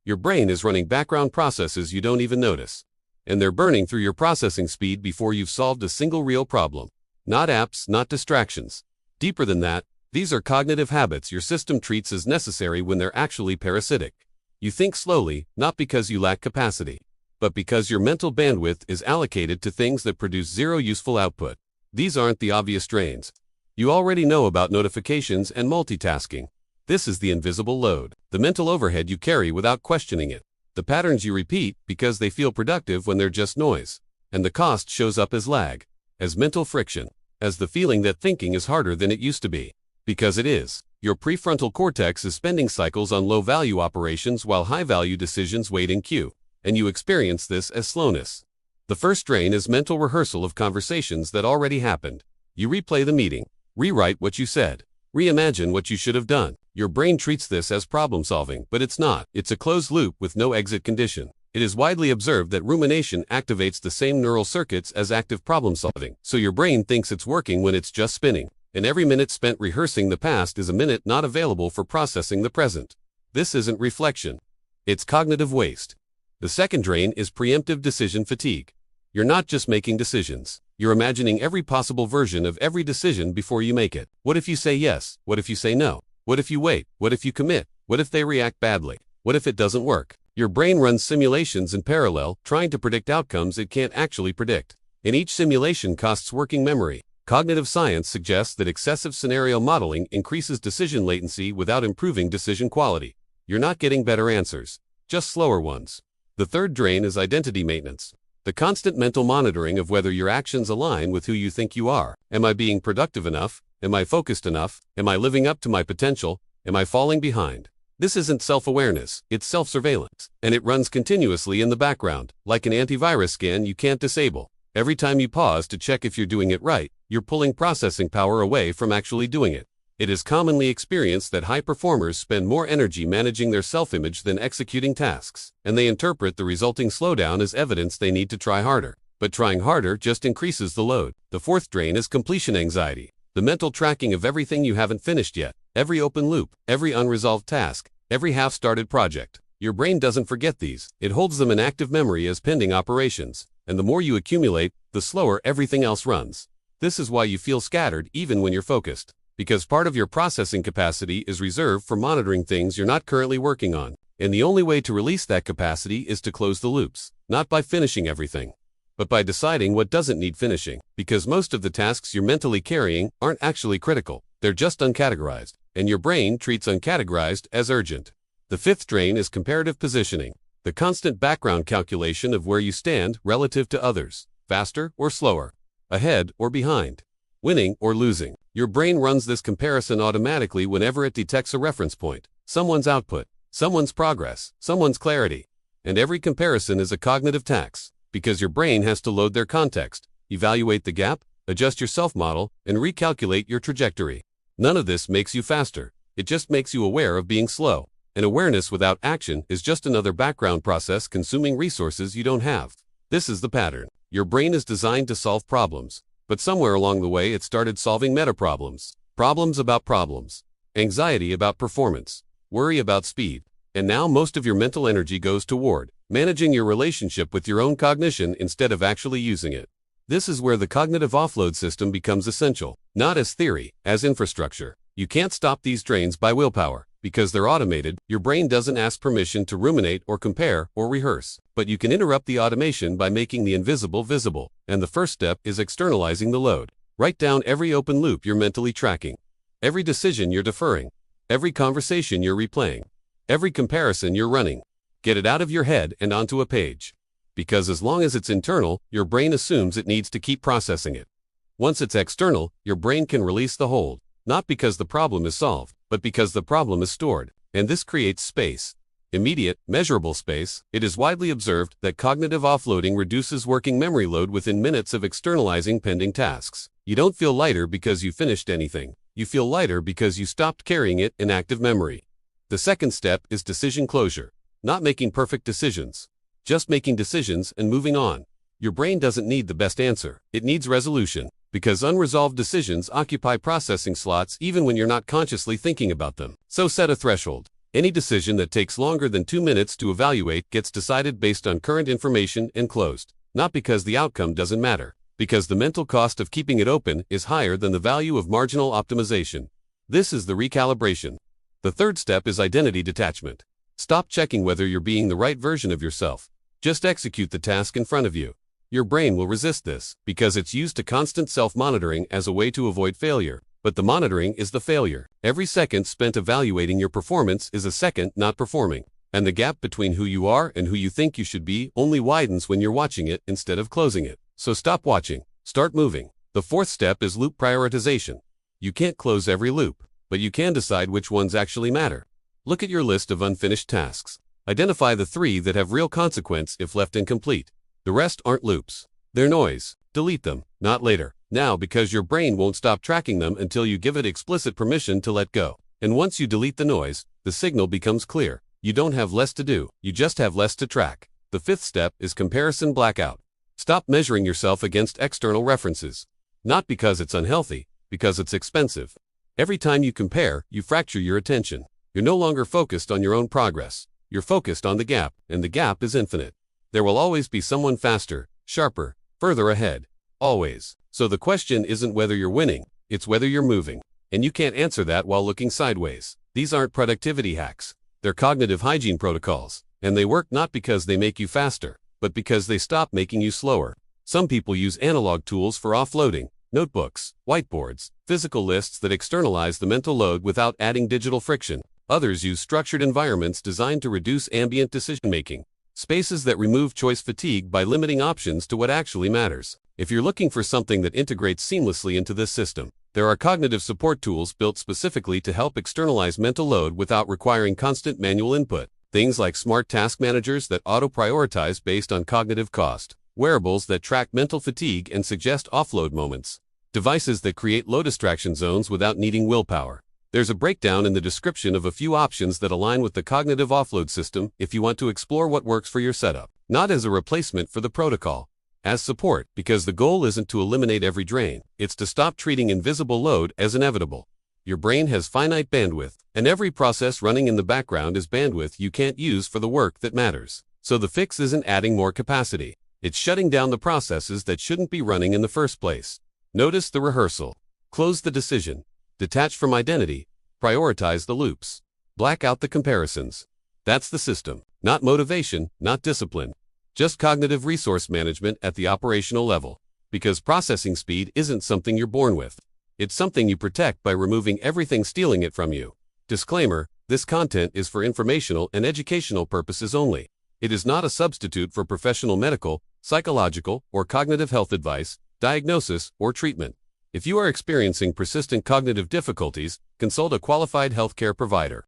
Your brain is running background processes you don't even notice. And they're burning through your processing speed before you've solved a single real problem. Not apps, not distractions. Deeper than that, these are cognitive habits your system treats as necessary when they're actually parasitic. You think slowly, not because you lack capacity, but because your mental bandwidth is allocated to things that produce zero useful output. These aren't the obvious drains. You already know about notifications and multitasking. This is the invisible load, the mental overhead you carry without questioning it, the patterns you repeat because they feel productive when they're just noise. And the cost shows up as lag, as mental friction, as the feeling that thinking is harder than it used to be. Because it is. Your prefrontal cortex is spending cycles on low-value operations while high-value decisions wait in queue, and you experience this as slowness. The first drain is mental rehearsal of conversations that already happened. You replay the meeting, rewrite what you said, reimagine what you should have done. Your brain treats this as problem-solving, but it's not. It's a closed loop with no exit condition. It is widely observed that rumination activates the same neural circuits as active problem-solving, so your brain thinks it's working when it's just spinning. And every minute spent rehearsing the past is a minute not available for processing the present. This isn't reflection. It's cognitive waste. The second drain is preemptive decision fatigue. You're not just making decisions. You're imagining every possible version of every decision before you make it. What if you say yes? What if you say no? What if you wait? What if you commit? What if they react badly? What if it doesn't work? Your brain runs simulations in parallel, trying to predict outcomes it can't actually predict. And each simulation costs working memory. Cognitive science suggests that excessive scenario modeling increases decision latency without improving decision quality. You're not getting better answers, just slower ones. The third drain is identity maintenance. The constant mental monitoring of whether your actions align with who you think you are. Am I being productive enough? Am I focused enough? Am I living up to my potential? Am I falling behind? This isn't self-awareness, it's self-surveillance. And it runs continuously in the background, like an antivirus scan you can't disable. Every time you pause to check if you're doing it right, you're pulling processing power away from actually doing it. It is commonly experienced that high performers spend more energy managing their self-image than executing tasks, and they interpret the resulting slowdown as evidence they need to try harder. But trying harder just increases the load. The fourth drain is completion anxiety. The mental tracking of everything you haven't finished yet, every open loop, every unresolved task, every half-started project. Your brain doesn't forget these. It holds them in active memory as pending operations. And the more you accumulate, the slower everything else runs. This is why you feel scattered even when you're focused. Because part of your processing capacity is reserved for monitoring things you're not currently working on. And the only way to release that capacity is to close the loops. Not by finishing everything, but by deciding what doesn't need finishing. Because most of the tasks you're mentally carrying aren't actually critical. They're just uncategorized. And your brain treats uncategorized as urgent. The fifth drain is comparative positioning. The constant background calculation of where you stand relative to others, faster or slower, ahead or behind, winning or losing. Your brain runs this comparison automatically whenever it detects a reference point, someone's output, someone's progress, someone's clarity. And every comparison is a cognitive tax, because your brain has to load their context, evaluate the gap, adjust your self-model, and recalculate your trajectory. None of this makes you faster, it just makes you aware of being slow. And awareness without action is just another background process consuming resources you don't have. This is the pattern. Your brain is designed to solve problems, but somewhere along the way it started solving meta-problems. Problems about problems. Anxiety about performance. Worry about speed. And now most of your mental energy goes toward managing your relationship with your own cognition instead of actually using it. This is where the cognitive offload system becomes essential, not as theory, as infrastructure. You can't stop these drains by willpower. Because they're automated, your brain doesn't ask permission to ruminate or compare or rehearse. But you can interrupt the automation by making the invisible visible. And the first step is externalizing the load. Write down every open loop you're mentally tracking, every decision you're deferring, every conversation you're replaying, every comparison you're running. Get it out of your head and onto a page. Because as long as it's internal, your brain assumes it needs to keep processing it. Once it's external, your brain can release the hold. Not because the problem is solved, but because the problem is stored. And this creates space. Immediate, measurable space. It is widely observed that cognitive offloading reduces working memory load within minutes of externalizing pending tasks. You don't feel lighter because you finished anything. You feel lighter because you stopped carrying it in active memory. The second step is decision closure. Not making perfect decisions. Just making decisions and moving on. Your brain doesn't need the best answer. It needs resolution. Because unresolved decisions occupy processing slots even when you're not consciously thinking about them. So set a threshold. Any decision that takes longer than 2 minutes to evaluate gets decided based on current information and closed, not because the outcome doesn't matter, because the mental cost of keeping it open is higher than the value of marginal optimization. This is the recalibration. The third step is identity detachment. Stop checking whether you're being the right version of yourself. Just execute the task in front of you. Your brain will resist this, because it's used to constant self-monitoring as a way to avoid failure. But the monitoring is the failure. Every second spent evaluating your performance is a second not performing. And the gap between who you are and who you think you should be only widens when you're watching it instead of closing it. So stop watching. Start moving. The fourth step is loop prioritization. You can't close every loop, but you can decide which ones actually matter. Look at your list of unfinished tasks. Identify the 3 that have real consequence if left incomplete. The rest aren't loops. They're noise. Delete them, not later. Now, because your brain won't stop tracking them until you give it explicit permission to let go. And once you delete the noise, the signal becomes clear. You don't have less to do, you just have less to track. The fifth step is comparison blackout. Stop measuring yourself against external references. Not because it's unhealthy, because it's expensive. Every time you compare, you fracture your attention. You're no longer focused on your own progress. You're focused on the gap, and the gap is infinite. There will always be someone faster, sharper, further ahead. Always. So the question isn't whether you're winning, it's whether you're moving. And you can't answer that while looking sideways. These aren't productivity hacks. They're cognitive hygiene protocols. And they work not because they make you faster, but because they stop making you slower. Some people use analog tools for offloading, notebooks, whiteboards, physical lists that externalize the mental load without adding digital friction. Others use structured environments designed to reduce ambient decision-making. Spaces that remove choice fatigue by limiting options to what actually matters. If you're looking for something that integrates seamlessly into this system, there are cognitive support tools built specifically to help externalize mental load without requiring constant manual input. Things like smart task managers that auto-prioritize based on cognitive cost, wearables that track mental fatigue and suggest offload moments, devices that create low distraction zones without needing willpower. There's a breakdown in the description of a few options that align with the cognitive offload system if you want to explore what works for your setup, not as a replacement for the protocol. As support, because the goal isn't to eliminate every drain, it's to stop treating invisible load as inevitable. Your brain has finite bandwidth, and every process running in the background is bandwidth you can't use for the work that matters. So the fix isn't adding more capacity. It's shutting down the processes that shouldn't be running in the first place. Notice the rehearsal. Close the decision. Detach from identity. Prioritize the loops. Black out the comparisons. That's the system. Not motivation, not discipline. Just cognitive resource management at the operational level. Because processing speed isn't something you're born with. It's something you protect by removing everything stealing it from you. Disclaimer, this content is for informational and educational purposes only. It is not a substitute for professional medical, psychological, or cognitive health advice, diagnosis, or treatment. If you are experiencing persistent cognitive difficulties, consult a qualified healthcare provider.